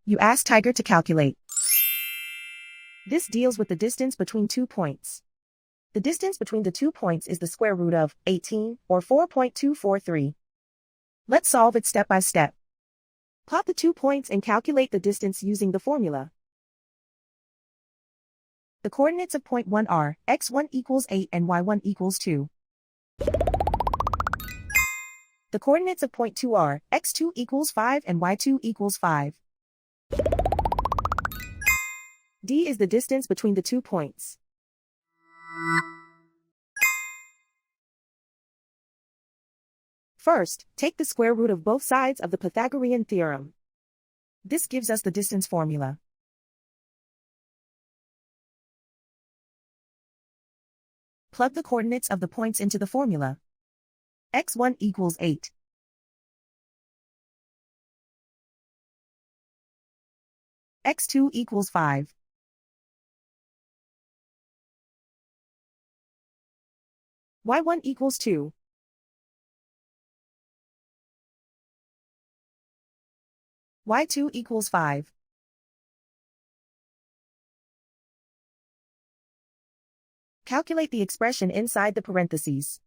You ask Tiger to calculate. This deals with the distance between 2 points. The distance between the 2 points is the square root of 18, or 4.243. Let's solve it step by step. Plot the 2 points and calculate the distance using the formula. The coordinates of point 1 are x1 equals 8 and y1 equals 2. The coordinates of point 2 are x2 equals 5 and y2 equals 5. D is the distance between the 2 points. First, take the square root of both sides of the Pythagorean theorem. This gives us the distance formula. Plug the coordinates of the points into the formula. x1 equals 8. x2 equals 5. y1 equals 2. y2 equals 5. Calculate the expression inside the parentheses.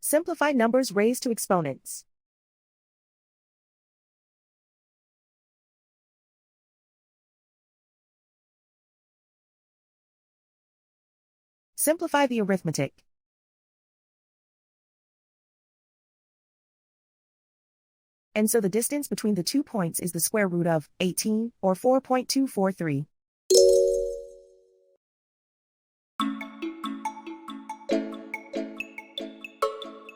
Simplify numbers raised to exponents. Simplify the arithmetic. And so the distance between the 2 points is the square root of 18, or 4.243.